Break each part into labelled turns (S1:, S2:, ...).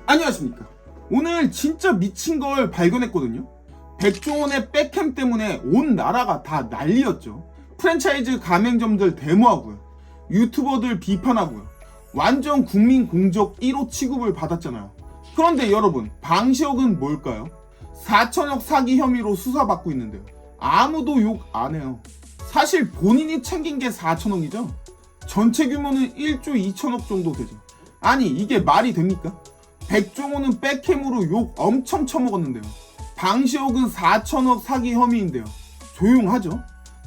S1: 안녕하십니까. 오늘 진짜 미친 걸 발견했거든요. 백종원의 백캠 때문에 온 나라가 다 난리였죠. 프랜차이즈 가맹점들 데모하고요, 유튜버들 비판하고요, 완전 국민 공적 1호 취급을 받았잖아요. 그런데 여러분, 방시혁은 뭘까요? 4천억 사기 혐의로 수사받고 있는데요, 아무도 욕 안 해요. 사실 본인이 챙긴 게 4천억이죠. 전체 규모는 1조 2천억 정도 되죠. 아니, 이게 말이 됩니까? 백종원은 백캠으로 욕 엄청 처먹었는데요, 방시혁은 4천억 사기 혐의인데요, 조용하죠?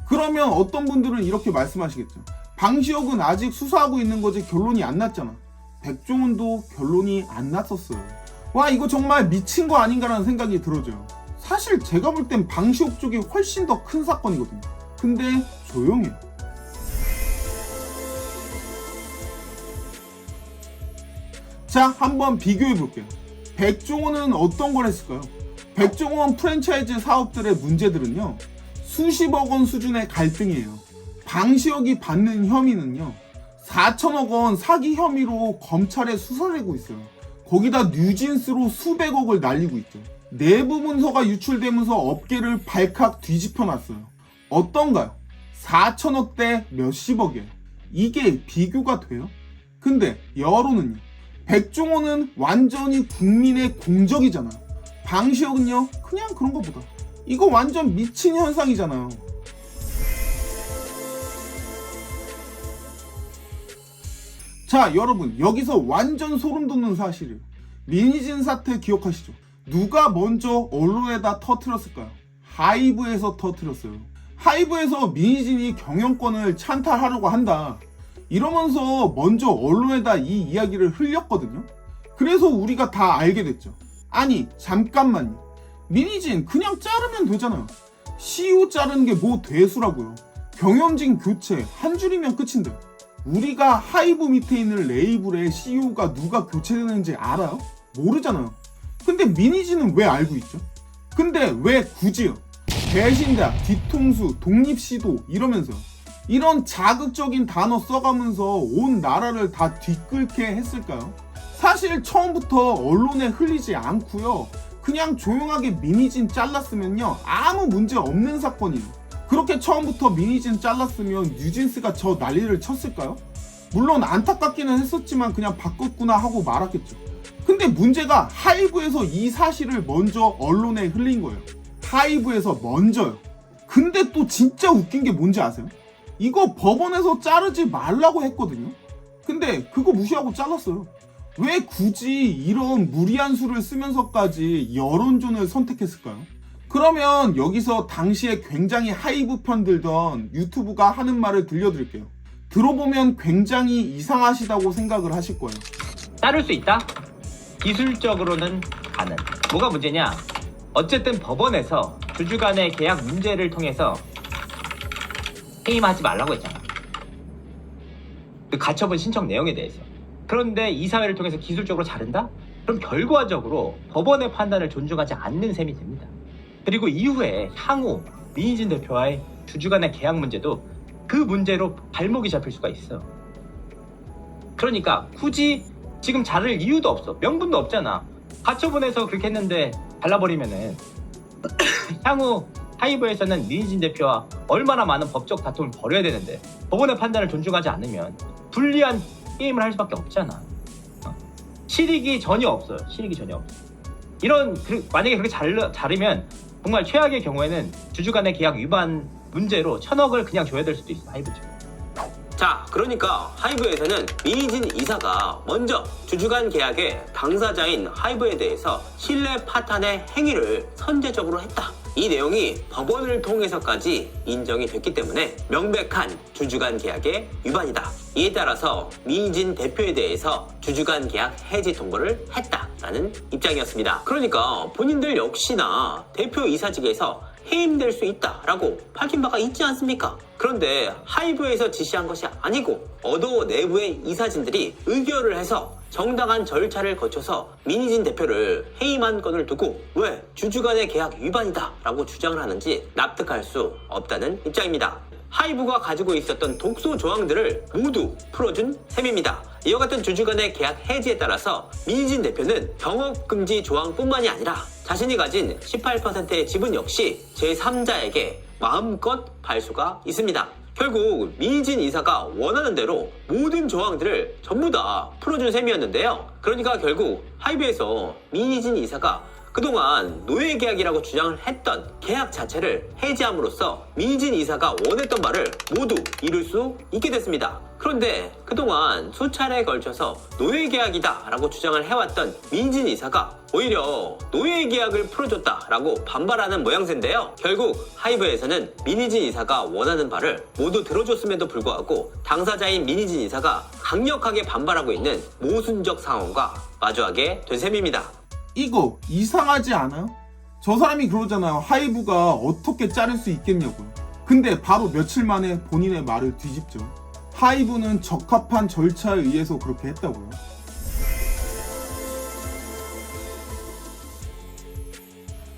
S1: 그러면 어떤 분들은 이렇게 말씀하시겠죠. 방시혁은 아직 수사하고 있는 거지 결론이 안 났잖아. 백종원도 결론이 안 났었어요. 와, 이거 정말 미친 거 아닌가라는 생각이 들어져요. 사실 제가 볼 땐 방시혁 쪽이 훨씬 더 큰 사건이거든요. 근데 조용해요. 자, 한번 비교해 볼게요. 백종원은 어떤 걸 했을까요? 백종원 프랜차이즈 사업들의 문제들은요, 수십억 원 수준의 갈등이에요. 방시혁이 받는 혐의는요, 4천억 원 사기 혐의로 검찰에 수사되고 있어요. 거기다 뉴진스로 수백억을 날리고 있죠. 내부 문서가 유출되면서 업계를 발칵 뒤집어 놨어요. 어떤가요? 4천억 대 몇십억이에요. 이게 비교가 돼요? 근데 여론은요, 백종원은 완전히 국민의 공적이잖아요. 방시혁은요, 그냥 그런 거보다. 이거 완전 미친 현상이잖아요. 자, 여러분, 여기서 완전 소름 돋는 사실이에요. 민희진 사태 기억하시죠? 누가 먼저 언론에다 터뜨렸을까요? 하이브에서 터뜨렸어요. 하이브에서 민희진이 경영권을 찬탈하려고 한다, 이러면서 먼저 언론에다 이 이야기를 흘렸거든요. 그래서 우리가 다 알게 됐죠. 아니, 잠깐만요. 민희진 그냥 자르면 되잖아요. CEO 자르는 게 뭐 대수라고요. 경영진 교체 한 줄이면 끝인데. 우리가 하이브 밑에 있는 레이블의 CEO가 누가 교체되는지 알아요? 모르잖아요. 근데 민희진은 왜 알고 있죠? 근데 왜 굳이요? 배신자, 뒤통수, 독립시도 이러면서 이런 자극적인 단어 써가면서 온 나라를 다 뒤끓게 했을까요? 사실 처음부터 언론에 흘리지 않고요, 그냥 조용하게 민희진 잘랐으면요, 아무 문제 없는 사건이에요. 그렇게 처음부터 민희진 잘랐으면 뉴진스가 저 난리를 쳤을까요? 물론 안타깝기는 했었지만 그냥 바꿨구나 하고 말았겠죠. 근데 문제가 하이브에서 이 사실을 먼저 언론에 흘린 거예요. 하이브에서 먼저요. 근데 또 진짜 웃긴 게 뭔지 아세요? 이거 법원에서 자르지 말라고 했거든요. 근데 그거 무시하고 잘랐어요. 왜 굳이 이런 무리한 수를 쓰면서까지 여론전을 선택했을까요? 그러면 여기서 당시에 굉장히 하이브 편 들던 유튜브가 하는 말을 들려드릴게요. 들어보면 굉장히 이상하시다고 생각을 하실 거예요.
S2: 자를 수 있다? 기술적으로는 가능. 뭐가 문제냐? 어쨌든 법원에서 주주 간의 계약 문제를 통해서 해임하지 말라고 했잖아. 그 가처분 신청 내용에 대해서. 그런데 이사회를 통해서 기술적으로 자른다? 그럼 결과적으로 법원의 판단을 존중하지 않는 셈이 됩니다. 그리고 이후에 향후 민희진 대표와의 주주 간의 계약 문제도 그 문제로 발목이 잡힐 수가 있어. 그러니까 굳이 지금 자를 이유도 없어. 명분도 없잖아. 가처분해서 그렇게 했는데 발라버리면은 향후 하이브에서는 민희진 대표와 얼마나 많은 법적 다툼을 벌여야 되는데 법원의 판단을 존중하지 않으면 불리한 게임을 할 수밖에 없잖아. 실익이 전혀 없어요. 실익이 전혀 없어. 만약에 그렇게 자르면 정말 최악의 경우에는 주주 간의 계약 위반 문제로 1,000억을 그냥 줘야 될 수도 있어. 하이브처럼.
S3: 자, 그러니까 하이브에서는 민희진 이사가 먼저 주주간 계약의 당사자인 하이브에 대해서 신뢰 파탄의 행위를 선제적으로 했다. 이 내용이 법원을 통해서까지 인정이 됐기 때문에 명백한 주주간 계약의 위반이다. 이에 따라서 민희진 대표에 대해서 주주간 계약 해지 통보를 했다라는 입장이었습니다. 그러니까 본인들 역시나 대표 이사직에서 해임될 수 있다라고 밝힌 바가 있지 않습니까? 그런데 하이브에서 지시한 것이 아니고 어도 내부의 이사진들이 의결을 해서 정당한 절차를 거쳐서 민희진 대표를 해임한 건을 두고 왜 주주 간의 계약 위반이다 라고 주장을 하는지 납득할 수 없다는 입장입니다. 하이브가 가지고 있었던 독소 조항들을 모두 풀어준 셈입니다. 이와 같은 주주 간의 계약 해지에 따라서 민희진 대표는 영업금지 조항뿐만이 아니라 자신이 가진 18%의 지분 역시 제3자에게 마음껏 팔 수가 있습니다. 결국 민희진 이사가 원하는 대로 모든 조항들을 전부 다 풀어준 셈이었는데요. 그러니까 결국 하이브에서 민희진 이사가 그동안 노예계약이라고 주장을 했던 계약 자체를 해지함으로써 민희진 이사가 원했던 바를 모두 이룰 수 있게 됐습니다. 그런데 그동안 수차례에 걸쳐서 노예계약이다 라고 주장을 해왔던 민희진 이사가 오히려 노예계약을 풀어줬다라고 반발하는 모양새인데요. 결국 하이브에서는 민희진 이사가 원하는 바를 모두 들어줬음에도 불구하고 당사자인 민희진 이사가 강력하게 반발하고 있는 모순적 상황과 마주하게 된 셈입니다.
S1: 이거 이상하지 않아요? 저 사람이 그러잖아요. 하이브가 어떻게 자를 수 있겠냐고요. 근데 바로 며칠 만에 본인의 말을 뒤집죠. 하이브는 적합한 절차에 의해서 그렇게 했다고요.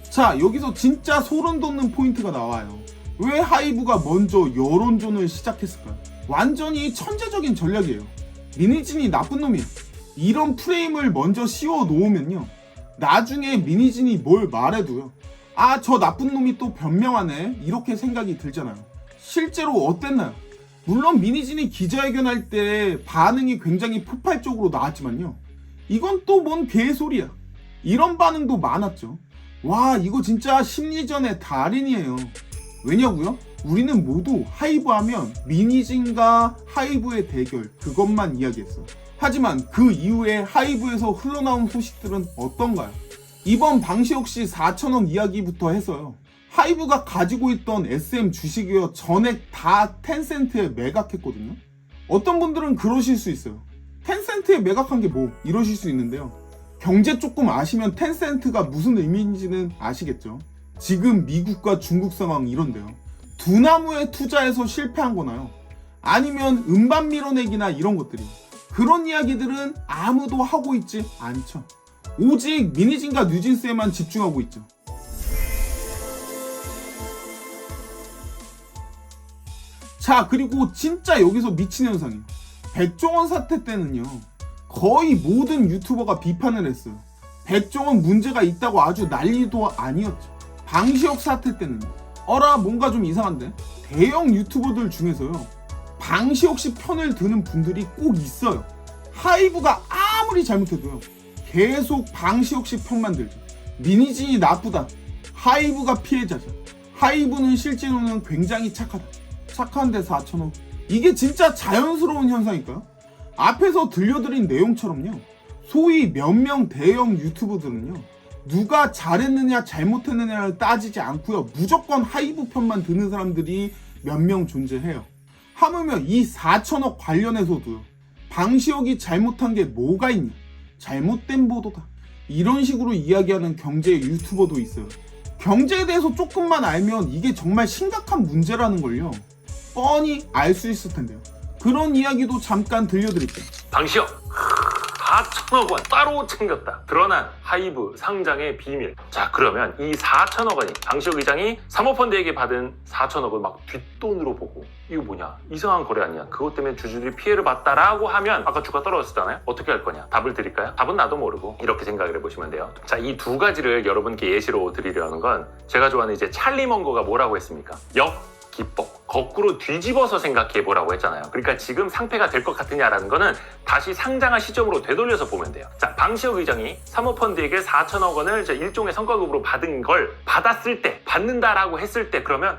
S1: 자, 여기서 진짜 소름 돋는 포인트가 나와요. 왜 하이브가 먼저 여론전을 시작했을까요? 완전히 천재적인 전략이에요. 민희진이 나쁜 놈이야. 이런 프레임을 먼저 씌워 놓으면요, 나중에 민희진이 뭘 말해도요, 아, 저 나쁜 놈이 또 변명하네, 이렇게 생각이 들잖아요. 실제로 어땠나요? 물론 민희진이 기자회견할 때 반응이 굉장히 폭발적으로 나왔지만요, 이건 또 뭔 개소리야. 이런 반응도 많았죠. 와, 이거 진짜 심리전의 달인이에요. 왜냐고요? 우리는 모두 하이브 하면 민희진과 하이브의 대결, 그것만 이야기했어. 하지만 그 이후에 하이브에서 흘러나온 소식들은 어떤가요? 이번 방시혁 씨 4천억 이야기부터 해서요, 하이브가 가지고 있던 SM 주식이요, 전액 다 텐센트에 매각했거든요. 어떤 분들은 그러실 수 있어요. 텐센트에 매각한 게 뭐, 이러실 수 있는데요. 경제 조금 아시면 텐센트가 무슨 의미인지는 아시겠죠? 지금 미국과 중국 상황 이런데요. 두나무에 투자해서 실패한 거나요? 아니면 음반 밀어내기나 이런 것들이. 그런 이야기들은 아무도 하고 있지 않죠. 오직 민희진과 뉴진스에만 집중하고 있죠. 자, 그리고 진짜 여기서 미친 현상이에요. 백종원 사태 때는요, 거의 모든 유튜버가 비판을 했어요. 백종원 문제가 있다고 아주 난리도 아니었죠. 방시혁 사태 때는 어라, 뭔가 좀 이상한데? 대형 유튜버들 중에서요, 방시혁 씨 편을 드는 분들이 꼭 있어요. 하이브가 아무리 잘못해도요, 계속 방시혁 씨 편만 들죠. 민희진이 나쁘다, 하이브가 피해자죠. 하이브는 실제로는 굉장히 착하다. 착한데 4천억. 이게 진짜 자연스러운 현상일까요? 앞에서 들려드린 내용처럼요, 소위 몇 명 대형 유튜버들은요, 누가 잘했느냐 잘못했느냐를 따지지 않고요, 무조건 하이브 편만 드는 사람들이 몇 명 존재해요. 하물며 이 4천억 관련해서도요, 방시혁이 잘못한 게 뭐가 있냐, 잘못된 보도다, 이런 식으로 이야기하는 경제 유튜버도 있어요. 경제에 대해서 조금만 알면 이게 정말 심각한 문제라는 걸요, 뻔히 알 수 있을 텐데요. 그런 이야기도 잠깐 들려드릴게요.
S4: 방시혁 4천억 원 따로 챙겼다. 드러난 하이브 상장의 비밀. 자, 그러면 이 4천억 원이 방시혁 의장이 사모펀드에게 받은 4천억을 막 뒷돈으로 보고 이거 뭐냐, 이상한 거래 아니야, 그것 때문에 주주들이 피해를 봤다라고 하면 아까 주가 떨어졌잖아요. 어떻게 할 거냐? 답을 드릴까요? 답은 나도 모르고 이렇게 생각을 해보시면 돼요. 자, 이 두 가지를 여러분께 예시로 드리려는 건, 제가 좋아하는 이제 찰리 먼거가 뭐라고 했습니까? 기법. 거꾸로 뒤집어서 생각해 보라고 했잖아요. 그러니까 지금 상패가 될 것 같으냐라는 거는 다시 상장한 시점으로 되돌려서 보면 돼요. 자, 방시혁 의장이 사모펀드에게 4천억 원을 일종의 성과급으로 받은 걸 받았을 때, 받는다라고 했을 때, 그러면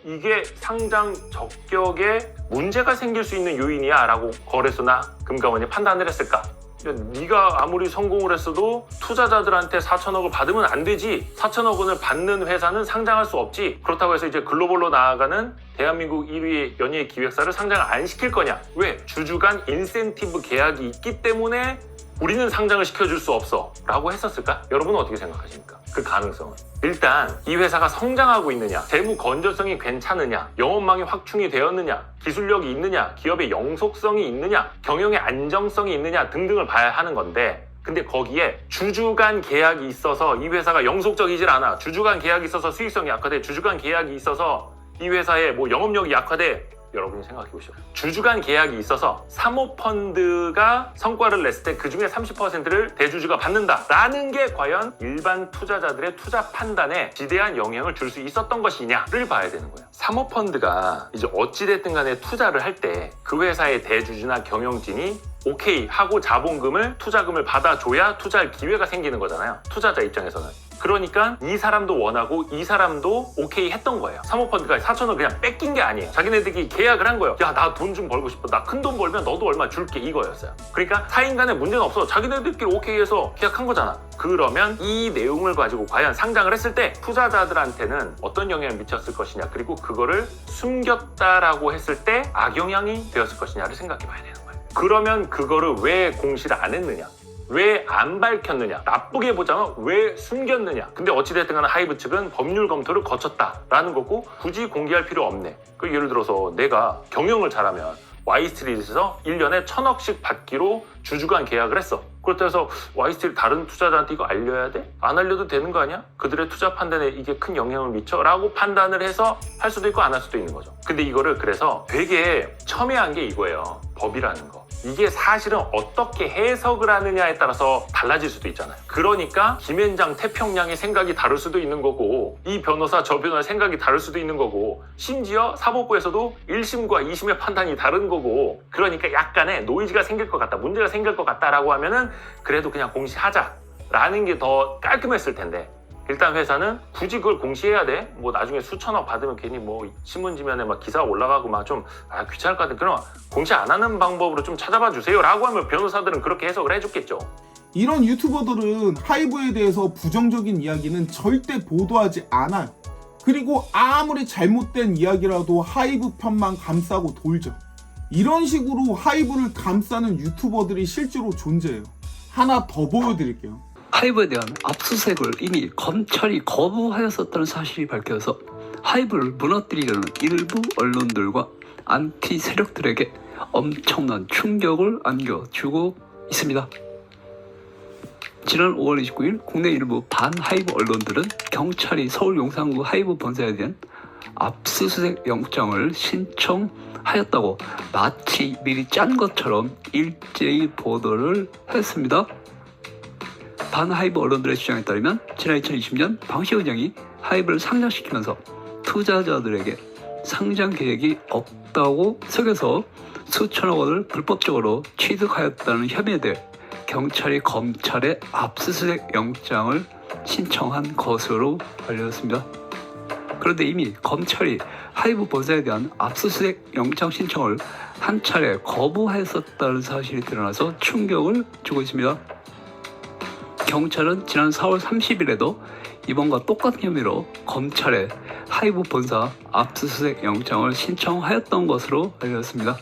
S4: 이게 상장 적격에 문제가 생길 수 있는 요인이야 라고 거래소나 금감원이 판단을 했을까? 네가 아무리 성공을 했어도 투자자들한테 4천억을 받으면 안 되지. 4천억 원을 받는 회사는 상장할 수 없지. 그렇다고 해서 이제 글로벌로 나아가는 대한민국 1위의 연예 기획사를 상장을 안 시킬 거냐? 왜? 주주 간 인센티브 계약이 있기 때문에 우리는 상장을 시켜줄 수 없어 라고 했었을까? 여러분은 어떻게 생각하십니까? 그 가능성은. 일단 이 회사가 성장하고 있느냐, 재무 건전성이 괜찮으냐, 영업망이 확충이 되었느냐, 기술력이 있느냐, 기업의 영속성이 있느냐, 경영의 안정성이 있느냐 등등을 봐야 하는 건데, 근데 거기에 주주 간 계약이 있어서 이 회사가 영속적이질 않아, 주주 간 계약이 있어서 수익성이 악화돼, 주주 간 계약이 있어서 이 회사의 뭐 영업력이 약화돼. 여러분이 생각해 보시죠. 주주간 계약이 있어서 사모펀드가 성과를 냈을 때 그중에 30%를 대주주가 받는다라는 게 과연 일반 투자자들의 투자 판단에 지대한 영향을 줄 수 있었던 것이냐를 봐야 되는 거예요. 사모펀드가 이제 어찌됐든 간에 투자를 할 때 그 회사의 대주주나 경영진이 오케이 하고 자본금을 투자금을 받아줘야 투자할 기회가 생기는 거잖아요. 투자자 입장에서는. 그러니까 이 사람도 원하고 이 사람도 오케이 했던 거예요. 사모펀드가 4천원 그냥 뺏긴 게 아니에요. 자기네들끼리 계약을 한 거예요. 야, 나 돈 좀 벌고 싶어. 나 큰 돈 벌면 너도 얼마 줄게. 이거였어요. 그러니까 사인 간에 문제는 없어. 자기네들끼리 오케이 해서 계약한 거잖아. 그러면 이 내용을 가지고 과연 상장을 했을 때 투자자들한테는 어떤 영향을 미쳤을 것이냐, 그리고 그거를 숨겼다라고 했을 때 악영향이 되었을 것이냐를 생각해 봐야 되는 거예요. 그러면 그거를 왜 공시를 안 했느냐, 왜 안 밝혔느냐, 나쁘게 보자면 왜 숨겼느냐. 근데 어찌됐든 간에 하이브 측은 법률 검토를 거쳤다라는 거고 굳이 공개할 필요 없네. 그 예를 들어서 내가 경영을 잘하면 Y스트릿에서 1년에 1,000억씩 받기로 주주간 계약을 했어. 그렇다고 해서 Y스트릿 다른 투자자한테 이거 알려야 돼? 안 알려도 되는 거 아니야? 그들의 투자 판단에 이게 큰 영향을 미쳐? 라고 판단을 해서 할 수도 있고 안 할 수도 있는 거죠. 근데 이거를 그래서 되게 첨예한 게 이거예요. 법이라는 거. 이게 사실은 어떻게 해석을 하느냐에 따라서 달라질 수도 있잖아요. 그러니까 김앤장, 태평양의 생각이 다를 수도 있는 거고, 이 변호사, 저 변호사의 생각이 다를 수도 있는 거고, 심지어 사법부에서도 1심과 2심의 판단이 다른 거고, 그러니까 약간의 노이즈가 생길 것 같다, 문제가 생길 것 같다라고 하면은 그래도 그냥 공시하자라는 게 더 깔끔했을 텐데, 일단 회사는 굳이 그걸 공시해야 돼? 뭐 나중에 수천억 받으면 괜히 뭐 신문지면에 막 기사 올라가고 막 좀 귀찮을 것 같아. 그럼 공시 안 하는 방법으로 좀 찾아봐 주세요 라고 하면 변호사들은 그렇게 해석을 해줬겠죠.
S1: 이런 유튜버들은 하이브에 대해서 부정적인 이야기는 절대 보도하지 않아요. 그리고 아무리 잘못된 이야기라도 하이브 편만 감싸고 돌죠. 이런 식으로 하이브를 감싸는 유튜버들이 실제로 존재해요. 하나 더 보여드릴게요.
S5: 하이브에 대한 압수수색을 이미 검찰이 거부하였었다는 사실이 밝혀져서 하이브를 무너뜨리려는 일부 언론들과 안티 세력들에게 엄청난 충격을 안겨주고 있습니다. 지난 5월 29일 국내 일부 반하이브 언론들은 경찰이 서울 용산구 하이브 본사에 대한 압수수색 영장을 신청하였다고 마치 미리 짠 것처럼 일제히 보도를 했습니다. 반하이브 언론들의 주장에 따르면 지난 2020년 방시 의장이 하이브를 상장시키면서 투자자들에게 상장 계획이 없다고 속여서 수천억 원을 불법적으로 취득하였다는 혐의에 대해 경찰이 검찰에 압수수색 영장을 신청한 것으로 알려졌습니다. 그런데 이미 검찰이 하이브 본사에 대한 압수수색 영장 신청을 한 차례 거부했었다는 사실이 드러나서 충격을 주고 있습니다. 경찰은 지난 4월 30일에도 이번과 똑같은 혐의로 검찰에 하이브 본사 압수수색 영장을 신청하였던 것으로 알려졌습니다.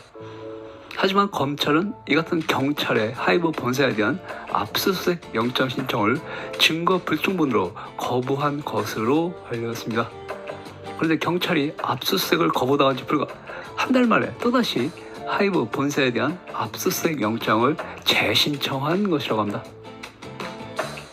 S5: 하지만 검찰은 이 같은 경찰의 하이브 본사에 대한 압수수색 영장 신청을 증거 불충분으로 거부한 것으로 알려졌습니다. 그런데 경찰이 압수수색을 거부당한 지 불과 한 달 만에 또다시 하이브 본사에 대한 압수수색 영장을 재신청한 것이라고 합니다.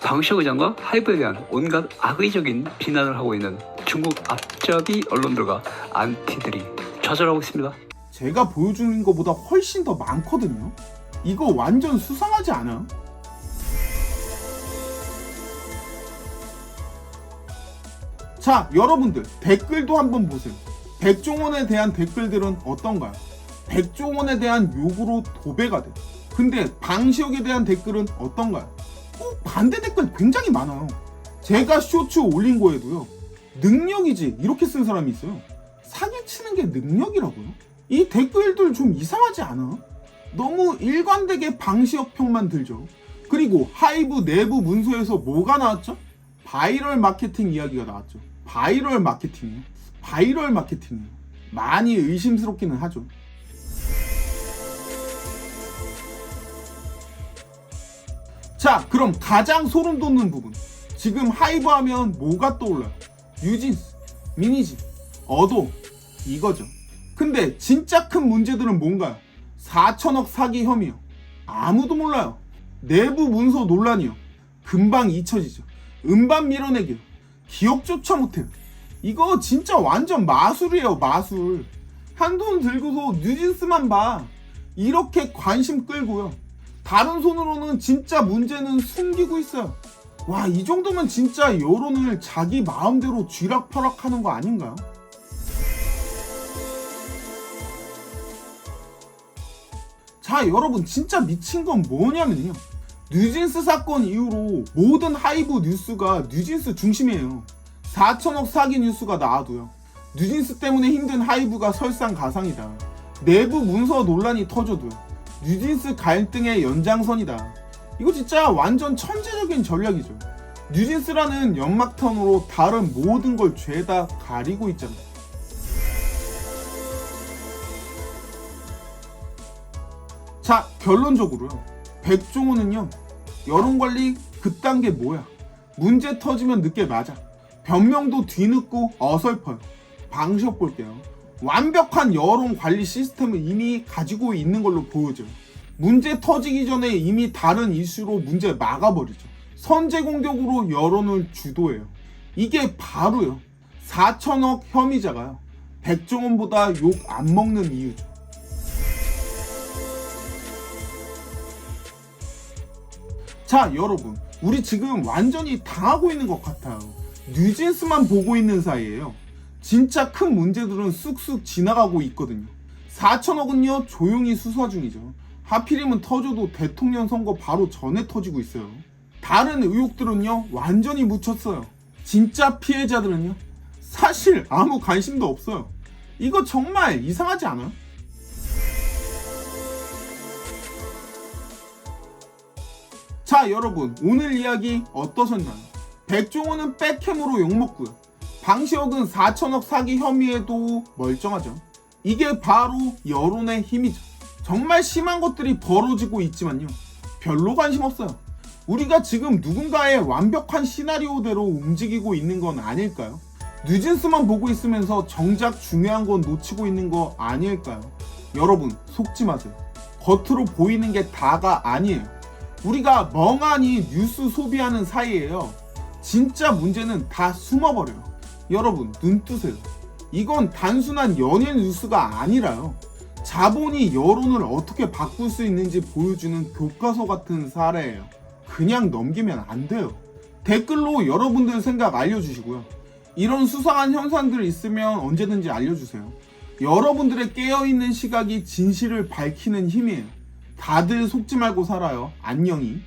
S5: 방시혁 의장과 하이브에 대한 온갖 악의적인 비난을 하고 있는 중국 앞잡이 언론들과 안티들이 좌절하고 있습니다.
S1: 제가 보여주는 것보다 훨씬 더 많거든요. 이거 완전 수상하지 않아요? 자, 여러분들 댓글도 한번 보세요. 백종원에 대한 댓글들은 어떤가요? 백종원에 대한 욕으로 도배가 돼요. 근데 방시혁에 대한 댓글은 어떤가요? 반대 댓글 굉장히 많아요. 제가 쇼츠 올린 거에도요, 능력이지 이렇게 쓴 사람이 있어요. 사기치는 게 능력이라고요? 이 댓글들 좀 이상하지 않아? 너무 일관되게 방시혁 편만 들죠. 그리고 하이브 내부 문서에서 뭐가 나왔죠? 바이럴 마케팅 이야기가 나왔죠. 바이럴 마케팅이요? 바이럴 마케팅이요. 많이 의심스럽기는 하죠. 자, 그럼 가장 소름 돋는 부분. 지금 하이브 하면 뭐가 떠올라요? 뉴진스, 미니진, 어도, 이거죠. 근데 진짜 큰 문제들은 뭔가요? 4천억 사기 혐의요. 아무도 몰라요. 내부 문서 논란이요. 금방 잊혀지죠. 음반 밀어내기요. 기억조차 못해요. 이거 진짜 완전 마술이에요, 마술. 한손 들고서 뉴진스만 봐. 이렇게 관심 끌고요. 다른 손으로는 진짜 문제는 숨기고 있어요. 와, 이 정도면 진짜 여론을 자기 마음대로 쥐락펴락하는 거 아닌가요? 자, 여러분 진짜 미친 건 뭐냐면요. 뉴진스 사건 이후로 모든 하이브 뉴스가 뉴진스 중심이에요. 4천억 사기 뉴스가 나와도요. 뉴진스 때문에 힘든 하이브가 설상가상이다. 내부 문서 논란이 터져도요. 뉴진스 갈등의 연장선이다. 이거 진짜 완전 천재적인 전략이죠. 뉴진스라는 연막탄으로 다른 모든 걸 죄다 가리고 있잖아요. 자, 결론적으로요. 백종원은요, 여론관리 그딴 게 뭐야. 문제 터지면 늦게 맞아. 변명도 뒤늦고 어설퍼요. 방식 볼게요. 완벽한 여론관리 시스템을 이미 가지고 있는 걸로 보여져요. 문제 터지기 전에 이미 다른 이슈로 문제 막아버리죠. 선제 공격으로 여론을 주도해요. 이게 바로요. 4천억 혐의자가요. 백종원보다 욕 안 먹는 이유죠. 자, 여러분, 우리 지금 완전히 당하고 있는 것 같아요. 뉴진스만 보고 있는 사이에요. 진짜 큰 문제들은 쑥쑥 지나가고 있거든요. 4천억은요 조용히 수사 중이죠. 하필이면 터져도 대통령 선거 바로 전에 터지고 있어요. 다른 의혹들은요 완전히 묻혔어요. 진짜 피해자들은요 사실 아무 관심도 없어요. 이거 정말 이상하지 않아요? 자, 여러분, 오늘 이야기 어떠셨나요? 백종원은 백캠으로 욕먹고요. 방시혁은 4천억 사기 혐의에도 멀쩡하죠. 이게 바로 여론의 힘이죠. 정말 심한 것들이 벌어지고 있지만요. 별로 관심 없어요. 우리가 지금 누군가의 완벽한 시나리오대로 움직이고 있는 건 아닐까요? 뉴진스만 보고 있으면서 정작 중요한 건 놓치고 있는 거 아닐까요? 여러분, 속지 마세요. 겉으로 보이는 게 다가 아니에요. 우리가 멍하니 뉴스 소비하는 사이에요. 진짜 문제는 다 숨어버려요. 여러분, 눈 뜨세요. 이건 단순한 연예 뉴스가 아니라요. 자본이 여론을 어떻게 바꿀 수 있는지 보여주는 교과서 같은 사례예요. 그냥 넘기면 안 돼요. 댓글로 여러분들 생각 알려주시고요. 이런 수상한 현상들 있으면 언제든지 알려주세요. 여러분들의 깨어있는 시각이 진실을 밝히는 힘이에요. 다들 속지 말고 살아요. 안녕히.